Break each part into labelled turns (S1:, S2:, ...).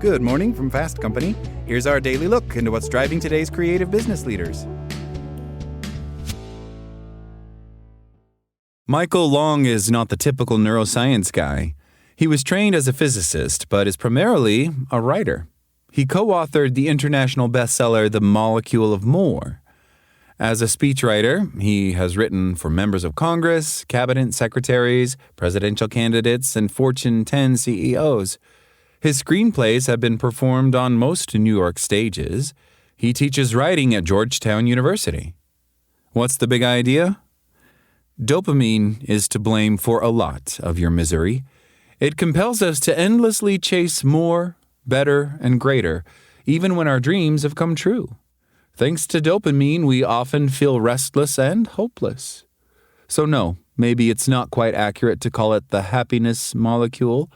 S1: Good morning from Fast Company. Here's our daily look into what's driving today's creative business leaders. Michael Long is not the typical neuroscience guy. He was trained as a physicist, but is primarily a writer. He co-authored the international bestseller The Molecule of More. As a speechwriter, he has written for members of Congress, cabinet secretaries, presidential candidates, and Fortune 10 CEOs. His screenplays have been performed on most New York stages. He teaches writing at Georgetown University. What's the big idea? Dopamine is to blame for a lot of your misery. It compels us to endlessly chase more, better, and greater, even when our dreams have come true. Thanks to dopamine, we often feel restless and hopeless. So no, maybe it's not quite accurate to call it the happiness molecule,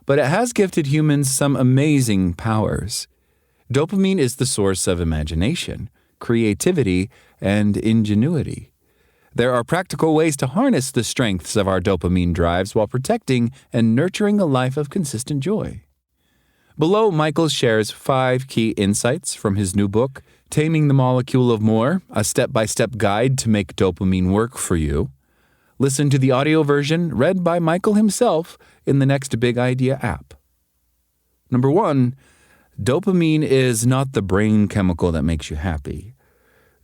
S1: but it has gifted humans some amazing powers. Dopamine is the source of imagination, creativity, and ingenuity. There are practical ways to harness the strengths of our dopamine drives while protecting and nurturing a life of consistent joy. Below, Michael shares 5 key insights from his new book, Taming the Molecule of More, a step-by-step guide to make dopamine work for you. Listen to the audio version read by Michael himself in the Next Big Idea app. Number 1, dopamine is not the brain chemical that makes you happy.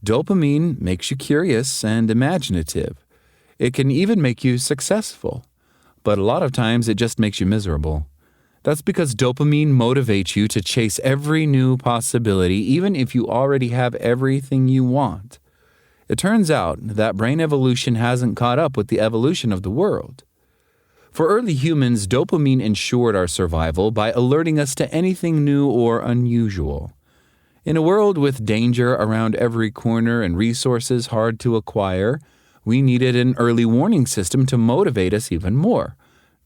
S1: Dopamine makes you curious and imaginative. It can even make you successful, but a lot of times it just makes you miserable. That's because dopamine motivates you to chase every new possibility, even if you already have everything you want. It turns out that brain evolution hasn't caught up with the evolution of the world. For early humans, dopamine ensured our survival by alerting us to anything new or unusual. In a world with danger around every corner and resources hard to acquire, we needed an early warning system to motivate us even more.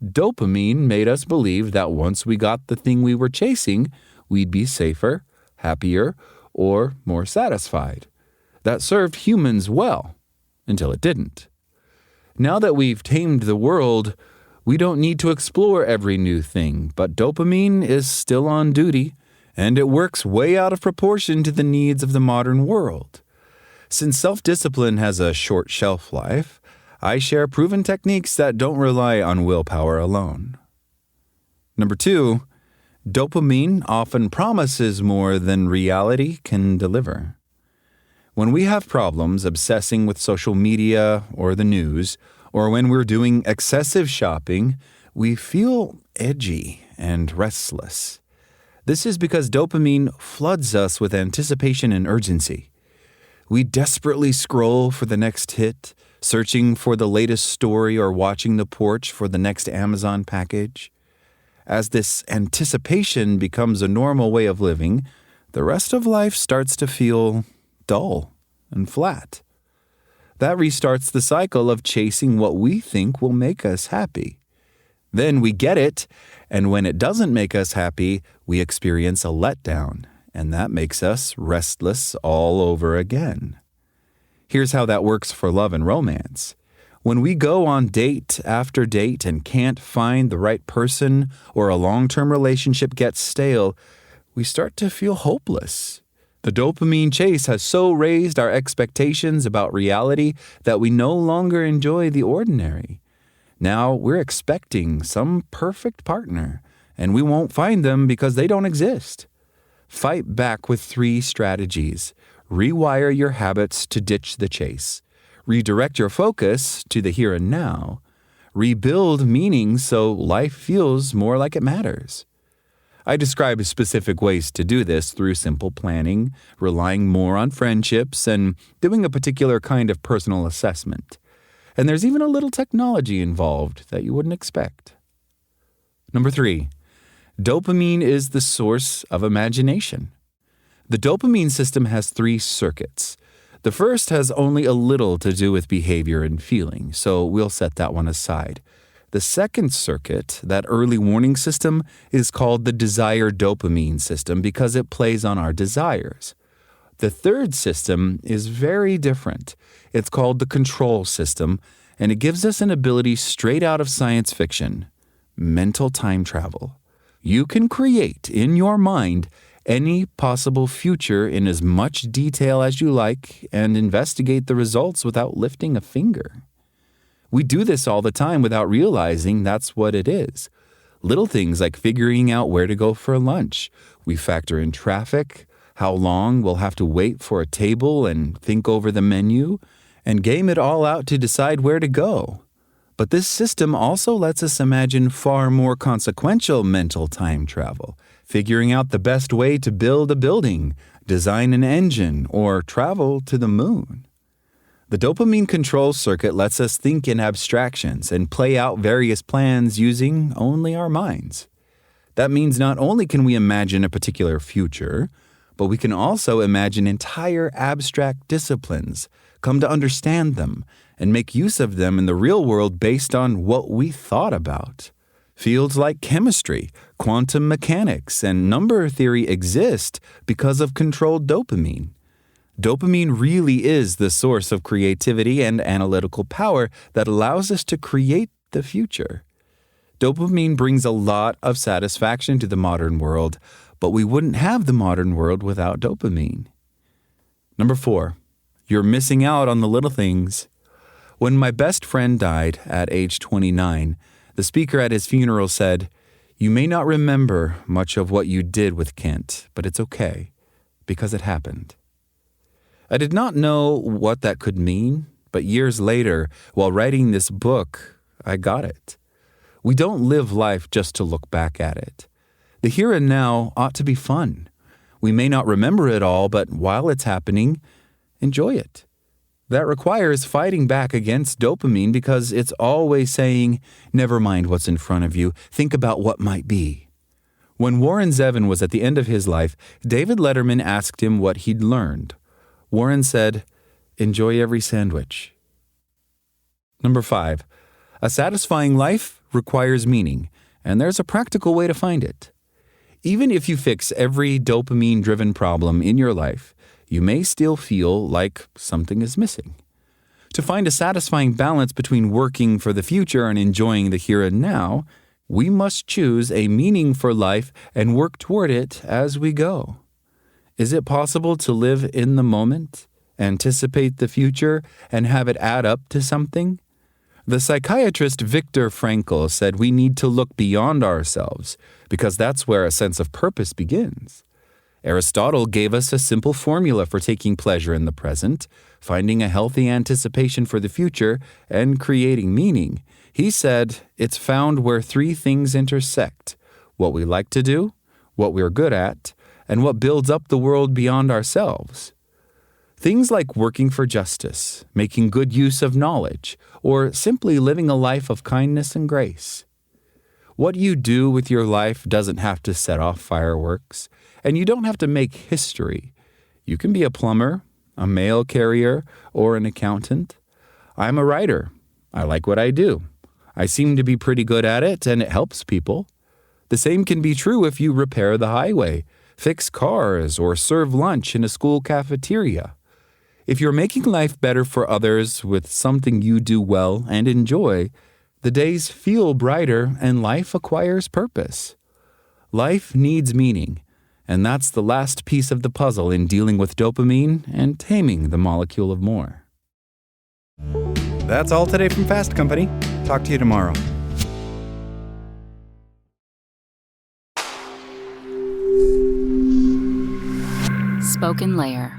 S1: Dopamine made us believe that once we got the thing we were chasing, we'd be safer, happier, or more satisfied. That served humans well, until it didn't. Now that we've tamed the world, we don't need to explore every new thing, but dopamine is still on duty, and it works way out of proportion to the needs of the modern world. Since self-discipline has a short shelf life, I share proven techniques that don't rely on willpower alone. Number 2, dopamine often promises more than reality can deliver. When we have problems obsessing with social media or the news, or when we're doing excessive shopping, we feel edgy and restless. This is because dopamine floods us with anticipation and urgency. We desperately scroll for the next hit, searching for the latest story or watching the porch for the next Amazon package. As this anticipation becomes a normal way of living, the rest of life starts to feel dull and flat. That restarts the cycle of chasing what we think will make us happy. Then we get it, and when it doesn't make us happy, we experience a letdown, and that makes us restless all over again. Here's how that works for love and romance. When we go on date after date and can't find the right person, or a long-term relationship gets stale, we start to feel hopeless. The dopamine chase has so raised our expectations about reality that we no longer enjoy the ordinary. Now we're expecting some perfect partner, and we won't find them because they don't exist. Fight back with 3 strategies. Rewire your habits to ditch the chase. Redirect your focus to the here and now. Rebuild meaning so life feels more like it matters. I describe specific ways to do this through simple planning, relying more on friendships, and doing a particular kind of personal assessment. And there's even a little technology involved that you wouldn't expect. Number 3, dopamine is the source of imagination. The dopamine system has 3 circuits. The first has only a little to do with behavior and feeling, so we'll set that one aside. The second circuit, that early warning system, is called the desire dopamine system because it plays on our desires. The third system is very different. It's called the control system, and it gives us an ability straight out of science fiction, mental time travel. You can create in your mind any possible future in as much detail as you like and investigate the results without lifting a finger. We do this all the time without realizing that's what it is. Little things like figuring out where to go for lunch. We factor in traffic, how long we'll have to wait for a table and think over the menu, and game it all out to decide where to go. But this system also lets us imagine far more consequential mental time travel, figuring out the best way to build a building, design an engine, or travel to the moon. The dopamine control circuit lets us think in abstractions and play out various plans using only our minds. That means not only can we imagine a particular future, but we can also imagine entire abstract disciplines, come to understand them, and make use of them in the real world based on what we thought about. Fields like chemistry, quantum mechanics, and number theory exist because of controlled dopamine. Dopamine really is the source of creativity and analytical power that allows us to create the future. Dopamine brings a lot of satisfaction to the modern world, but we wouldn't have the modern world without dopamine. Number 4, you're missing out on the little things. When my best friend died at age 29, the speaker at his funeral said, "You may not remember much of what you did with Kent, but it's okay, because it happened." I did not know what that could mean, but years later, while writing this book, I got it. We don't live life just to look back at it. The here and now ought to be fun. We may not remember it all, but while it's happening, enjoy it. That requires fighting back against dopamine because it's always saying, never mind what's in front of you, think about what might be. When Warren Zevon was at the end of his life, David Letterman asked him what he'd learned. Warren said, enjoy every sandwich. Number 5, a satisfying life requires meaning, and there's a practical way to find it. Even if you fix every dopamine-driven problem in your life, you may still feel like something is missing. To find a satisfying balance between working for the future and enjoying the here and now, we must choose a meaning for life and work toward it as we go. Is it possible to live in the moment, anticipate the future, and have it add up to something? The psychiatrist Viktor Frankl said we need to look beyond ourselves because that's where a sense of purpose begins. Aristotle gave us a simple formula for taking pleasure in the present, finding a healthy anticipation for the future, and creating meaning. He said it's found where 3 things intersect: what we like to do, what we're good at, and what builds up the world beyond ourselves. Things like working for justice, making good use of knowledge, or simply living a life of kindness and grace. What you do with your life doesn't have to set off fireworks, and you don't have to make history. You can be a plumber, a mail carrier, or an accountant. I'm a writer. I like what I do. I seem to be pretty good at it, and it helps people. The same can be true if you repair the highway, fix cars, or serve lunch in a school cafeteria. If you're making life better for others with something you do well and enjoy, the days feel brighter and life acquires purpose. Life needs meaning, and that's the last piece of the puzzle in dealing with dopamine and taming the molecule of more. That's all today from Fast Company. Talk to you tomorrow.
S2: Spoken Layer.